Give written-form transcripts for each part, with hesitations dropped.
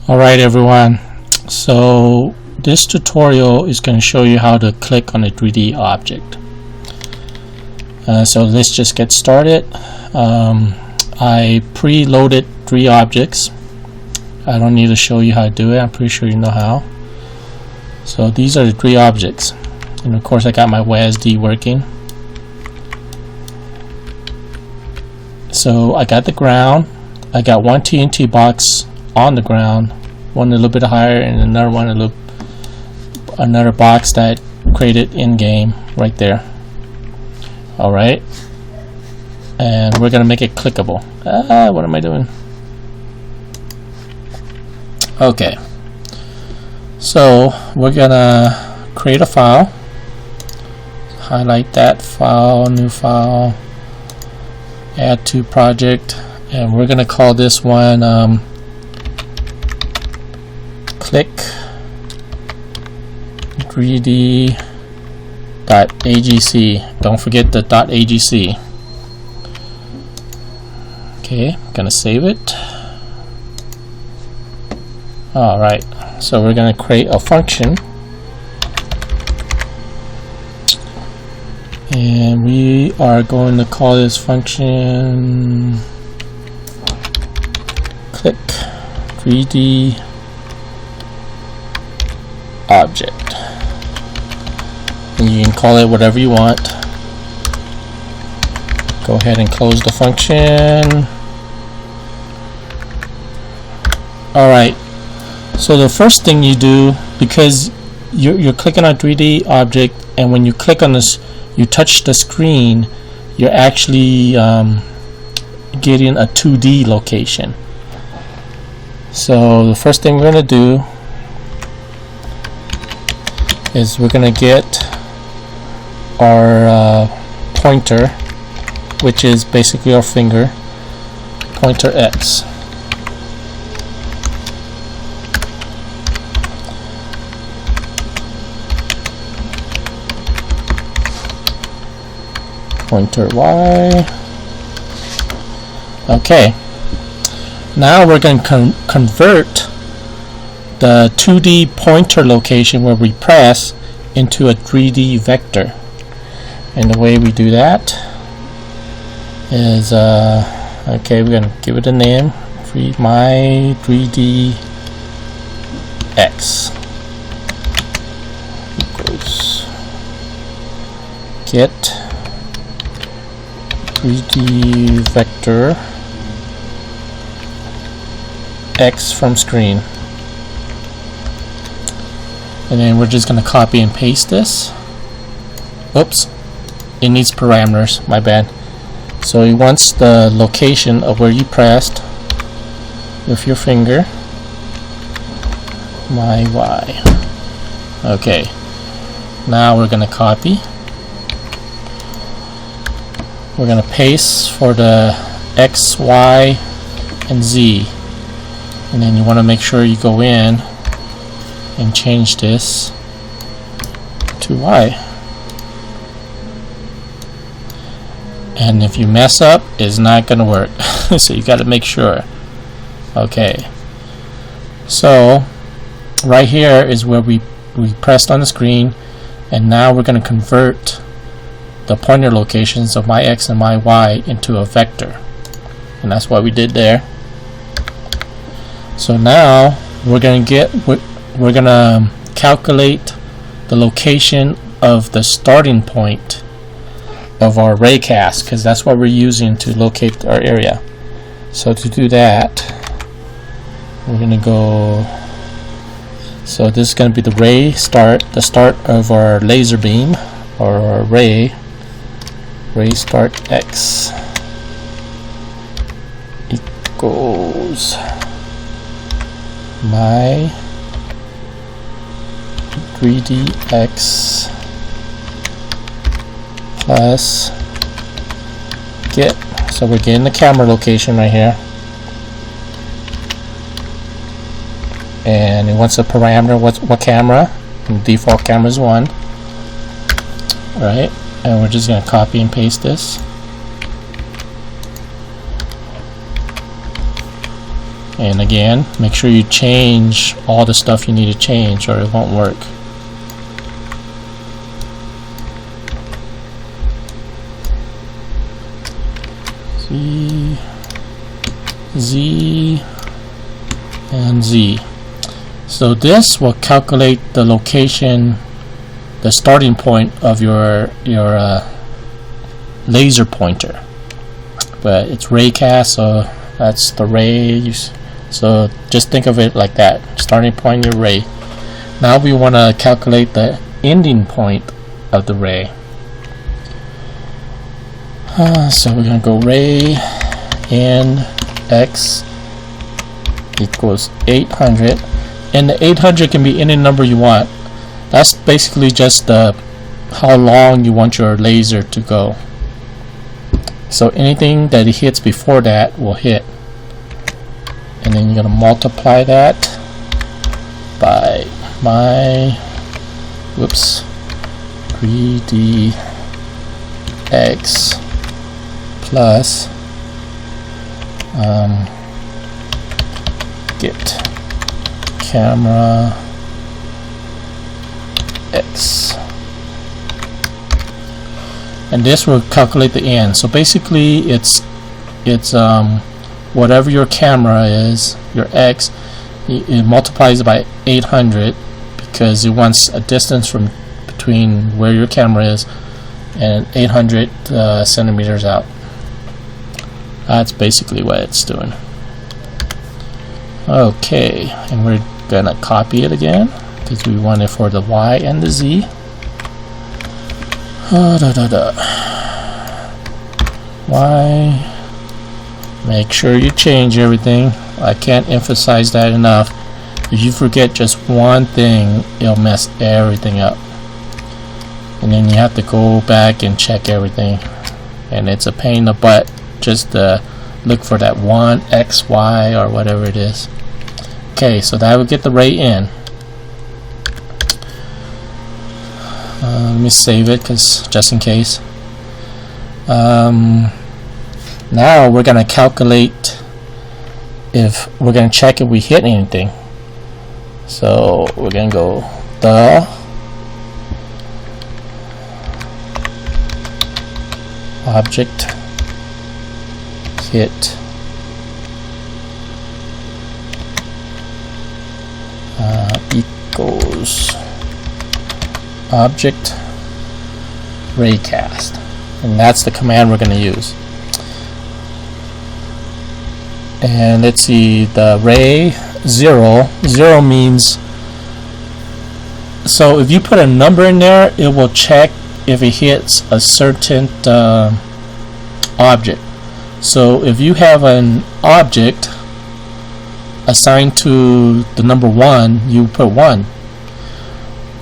Alright everyone, so this tutorial is going to show you how to click on a 3D object. So let's just get started. I preloaded 3 objects. I don't need to show you how to do it, I'm pretty sure you know how. So these are the 3 objects, and of course I got my WASD working. So I got the ground, I got one TNT box on the ground, one a little bit higher, and another one another box that created in game right there. Alright, and we're gonna make it clickable. What am I doing? Okay, so we're gonna create a file, highlight that file, new file, add to project, and we're gonna call this one click 3d.agc. Don't forget the .agc. Okay, I'm gonna save it. Alright, so we're gonna create a function, and we are going to call this function click 3D object, and you can call it whatever you want. Go ahead and close the function. Alright, so the first thing you do, because you're clicking on 3D object, and when you click on this, you touch the screen, you're actually getting a 2D location. So the first thing we're going to do is we're going to get our pointer, which is basically our finger, pointer X. Pointer Y. Okay, now we're going to convert the 2D pointer location where we press into a 3D vector, and the way we do that is okay, we're going to give it a name, my 3D X equals get 3D vector X from screen. And then we're just going to copy and paste this. Oops, it needs parameters, my bad. So it wants the location of where you pressed with your finger, my Y. Okay, now we're going to copy. We're going to paste for the X, Y, and Z. And then you want to make sure you go in and change this to Y. And if you mess up, it's not going to work. So you got to make sure. Okay, so right here is where we pressed on the screen, and now we're going to convert the pointer locations of my X and my Y into a vector, and that's what we did there. So now we're going to calculate the location of the starting point of our raycast, because that's what we're using to locate our area. So to do that, we're going to go, so this is going to be the ray start, the start of our laser beam, or our ray start X equals my 3dx plus get, so we're getting the camera location right here, and it wants a parameter, what camera, and the default camera is 1. Alright, and we're just going to copy and paste this. And again, make sure you change all the stuff you need to change or it won't work. Z, and Z. So this will calculate the location, the starting point of your laser pointer. But it's raycast, so that's the ray. So just think of it like that. Starting point, your ray. Now we want to calculate the ending point of the ray. So we're going to go ray end x equals 800. And the 800 can be any number you want. That's basically just how long you want your laser to go. So anything that it hits before that will hit. And then you're going to multiply that by my 3dx plus get camera x, and this will calculate the end. So basically it's whatever your camera is, your x, it multiplies by 800 because it wants a distance from between where your camera is and 800 centimeters out. That's basically what it's doing. Okay, and we're gonna copy it again because we want it for the Y and the Z. Y. Make sure you change everything. I can't emphasize that enough. If you forget just one thing, it'll mess everything up. And then you have to go back and check everything. And it's a pain in the butt just to look for that one X, Y, or whatever it is. Okay, so that will get the ray in. Let me save it just in case. Now we're going to calculate if we're going to check if we hit anything. So we're going to go the object hit equals object raycast, and that's the command we're going to use. And let's see, the ray 0 means, so if you put a number in there, it will check if it hits a certain object. So if you have an object assigned to the number 1, you put 1.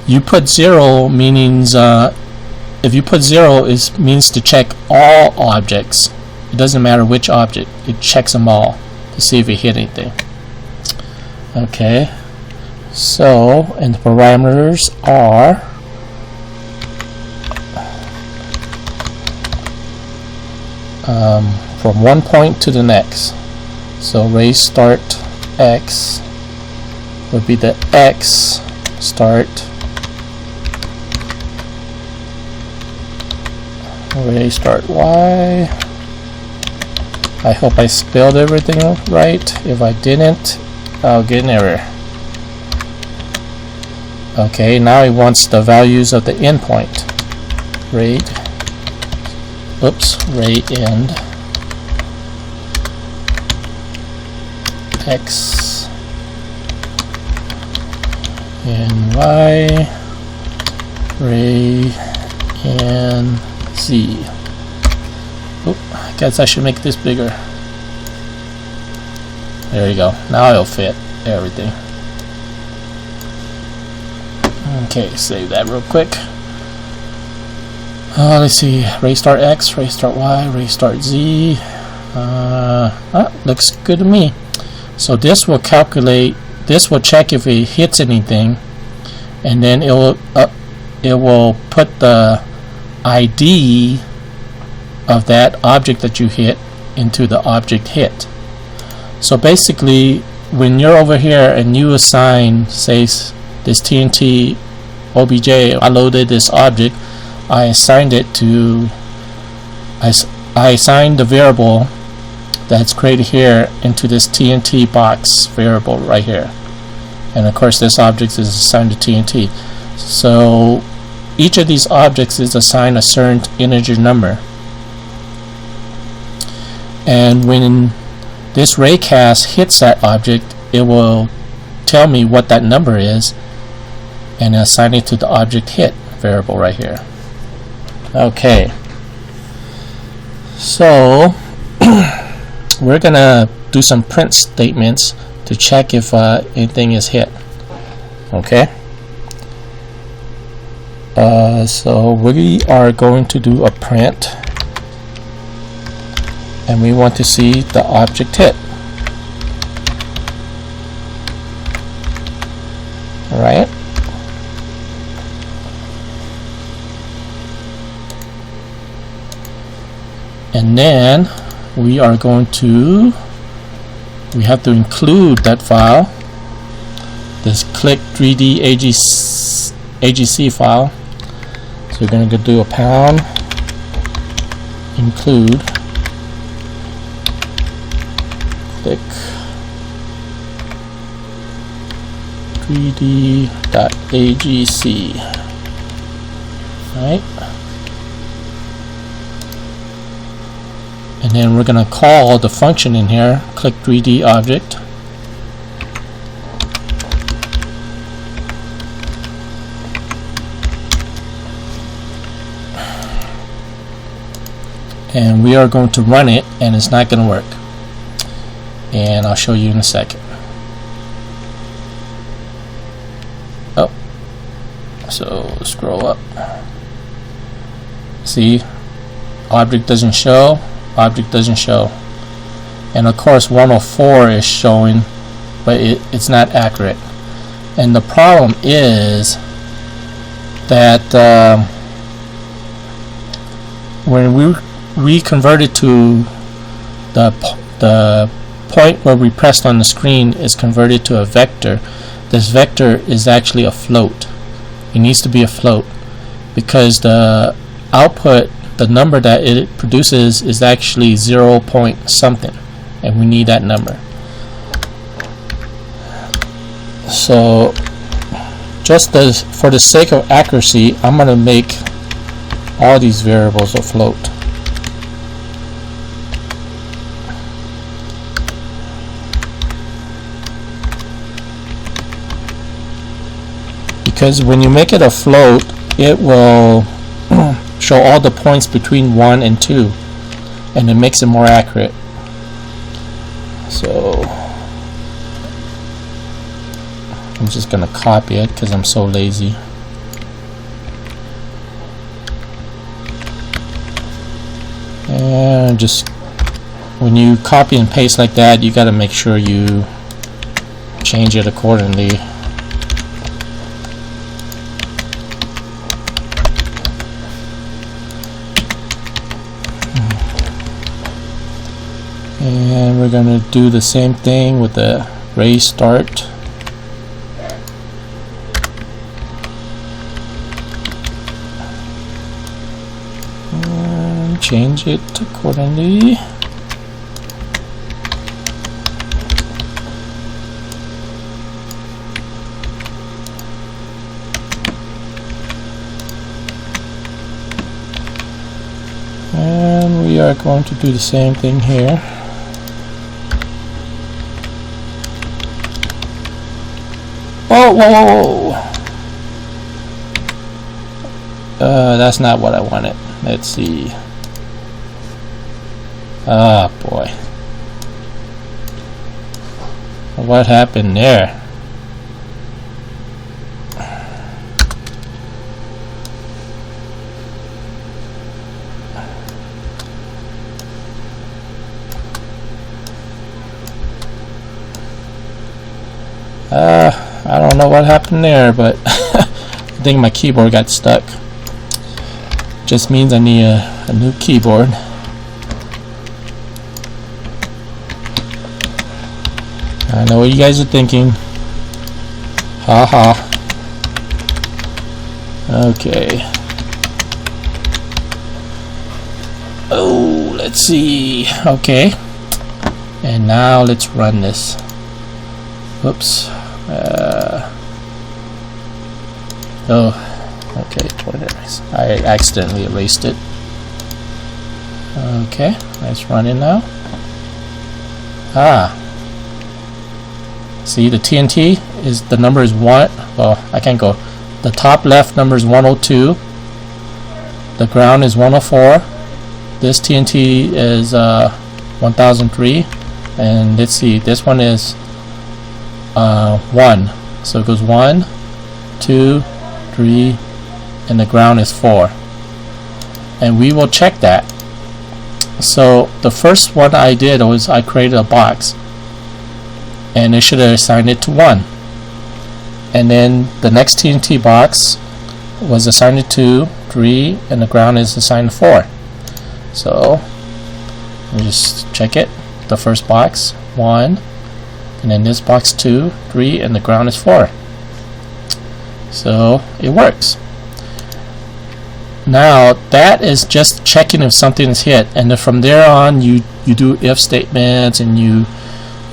You put 0 means if you put 0, it means to check all objects. It doesn't matter which object, it checks them all to see if it hit anything. Okay, so and the parameters are from one point to the next. So ray start x would be the x start, ray start y. I hope I spelled everything right. If I didn't, I'll get an error. Okay, now it wants the values of the endpoint. Ray end x and y, ray and z. Oop, I guess I should make this bigger. There you go. Now it'll fit everything. Okay, save that real quick. Let's see. Ray start X, ray start Y, ray start Z. Looks good to me. So this will calculate. This will check if it hits anything, and then it will put the ID of that object that you hit into the object hit. So basically, when you're over here and you assign, say, this TNT OBJ, I loaded this object, I assigned it to, I assigned the variable that's created here into this TNT box variable right here. And of course this object is assigned to TNT. So each of these objects is assigned a certain integer number. And when this raycast hits that object, it will tell me what that number is and assign it to the object hit variable right here. Okay, so we're gonna do some print statements to check if anything is hit. Okay, so we are going to do a print, and we want to see the object hit. Alright, and then we are going to, we have to include that file, this click 3D AGC file. So we're going to do a pound include click 3D.agc. Right? And then we're going to call the function in here, click 3D object. And we are going to run it, and it's not going to work. And I'll show you in a second. Oh, so scroll up. See, object doesn't show. Object doesn't show, and of course 104 is showing, but it's not accurate. And the problem is that when we converted to the point where we pressed on the screen is converted to a vector, this vector is actually a float. It needs to be a float because the output, the number that it produces, is actually 0 point something, and we need that number. So just for the sake of accuracy, I'm going to make all these variables a float. Because when you make it a float, it will show all the points between 1 and 2, and it makes it more accurate. So I'm just gonna copy it because I'm so lazy. And just when you copy and paste like that, you gotta make sure you change it accordingly. And we're going to do the same thing with the ray start. And change it accordingly. And we are going to do the same thing here. Whoa, whoa, whoa, whoa. That's not what I wanted. Let's see. Ah, boy. What happened there? I don't know what happened there, but I think my keyboard got stuck. Just means I need a new keyboard. I know what you guys are thinking. Ha ha. Okay. Oh, let's see. Okay. And now let's run this. Whoops. Oh, okay. I accidentally erased it. Okay, let's run it now. Ah. See, the TNT is, the number is 1. Well, I can't go. The top left number is 102. The ground is 104. This TNT is 1003. And let's see, this one is 1. So it goes 1, 2, 3, and the ground is 4. And we will check that. So the first one I did was I created a box, and it should have assigned it to 1. And then the next TNT box was assigned to 2, 3, and the ground is assigned to 4. So we just check it. The first box 1, and then this box 2, 3, and the ground is 4. So it works. Now that is just checking if something is hit, and then from there on you do if statements, and you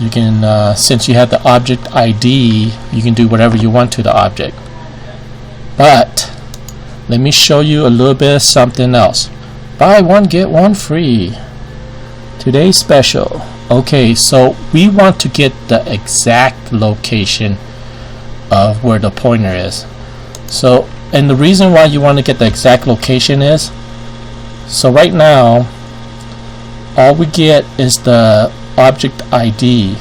can since you have the object ID, you can do whatever you want to the object. But let me show you a little bit of something else. Buy one get one free. Today's special. Okay, so we want to get the exact location of where the pointer is. So, and the reason why you want to get the exact location is, so right now all we get is the object ID,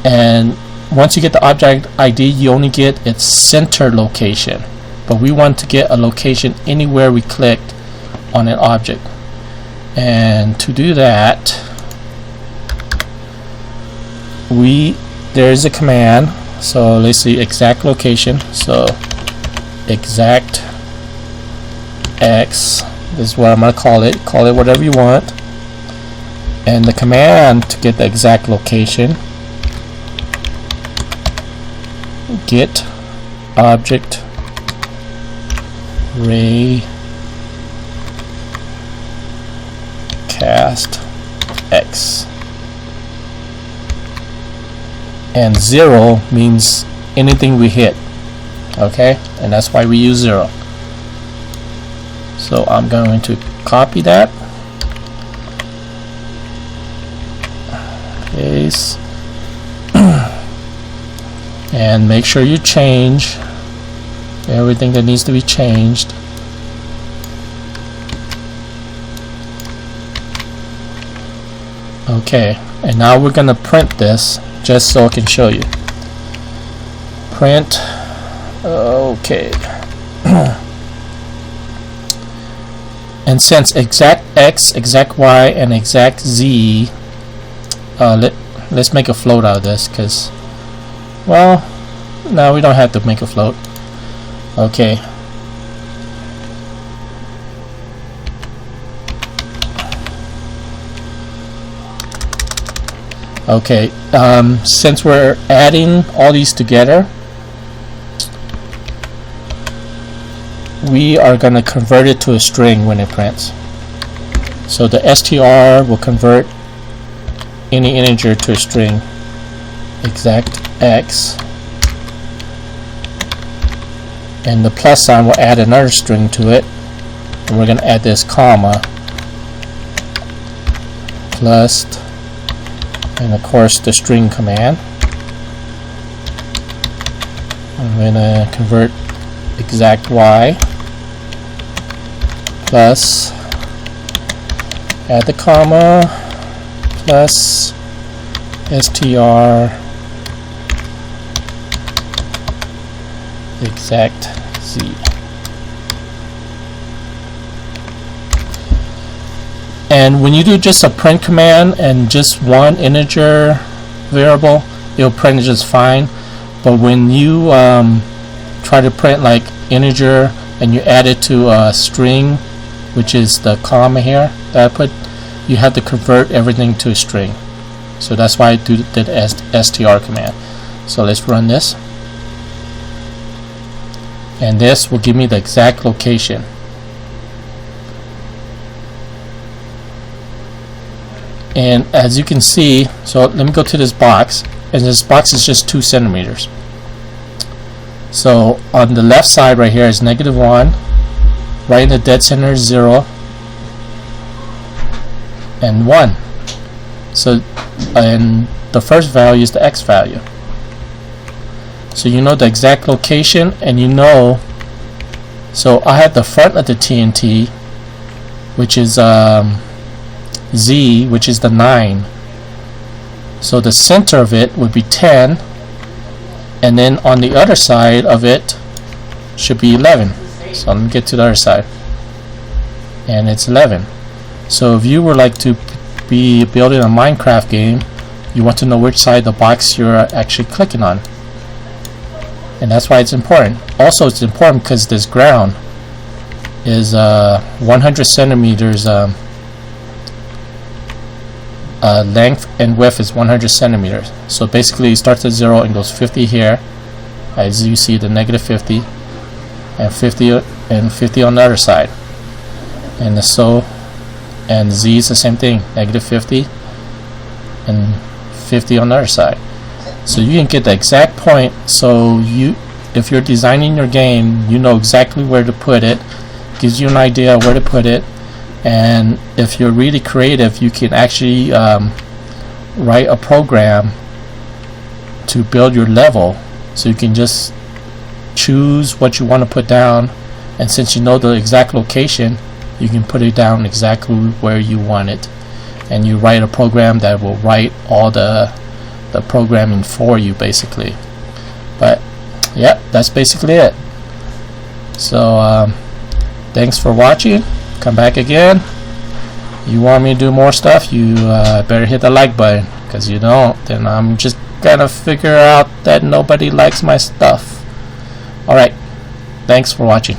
and once you get the object ID you only get its center location, but we want to get a location anywhere we clicked on an object. And to do that, there is a command. So let's see, exact location. So exact X, this is what I'm going to call it. Call it whatever you want. And the command to get the exact location, get object ray cast X. And 0 means anything we hit. Okay, and that's why we use 0. So I'm going to copy that, paste, and make sure you change everything that needs to be changed. Okay, and now we're going to print this just so I can show you. Print. Okay. And since exact X, exact Y, and exact Z, let's make a float out of this, because, well, no, we don't have to make a float. Okay. Okay, since we're adding all these together, we are going to convert it to a string when it prints. So the str will convert any integer to a string. Exact X, and the plus sign will add another string to it, and we're going to add this comma plus, and of course the string command. I'm going to convert exact Y plus, add the comma plus str exact Z. And when you do just a print command and just one integer variable, it'll print just fine. But when you try to print like integer and you add it to a string, which is the comma here that I put, you have to convert everything to a string. So that's why I did the str command. So let's run this, and this will give me the exact location. And as you can see, so let me go to this box, and this box is just 2 centimeters. So on the left side right here is -1, right in the dead center is 0 and 1. So and the first value is the x value. So you know the exact location, and you know, so I have the front of the TNT, which is Z, which is the 9. So the center of it would be 10, and then on the other side of it should be 11. So let me get to the other side, and it's 11. So if you were like to be building a Minecraft game, you want to know which side of the box you're actually clicking on, and that's why it's important. Also, it's important because this ground is 100 centimeters length, and width is 100 centimeters. So basically it starts at 0 and goes 50 here, as you see the -50, and 50 on the other side, and and Z is the same thing, -50 and 50 on the other side. So you can get the exact point. So if you're designing your game, you know exactly where to put it. Gives you an idea of where to put it. And if you're really creative, you can actually write a program to build your level. So you can just choose what you want to put down, and since you know the exact location, you can put it down exactly where you want it, and you write a program that will write all the programming for you, basically. But yeah, that's basically it. So thanks for watching. Come back again. You want me to do more stuff, you better hit the like button, because you don't, then I'm just gonna figure out that nobody likes my stuff. Alright, thanks for watching.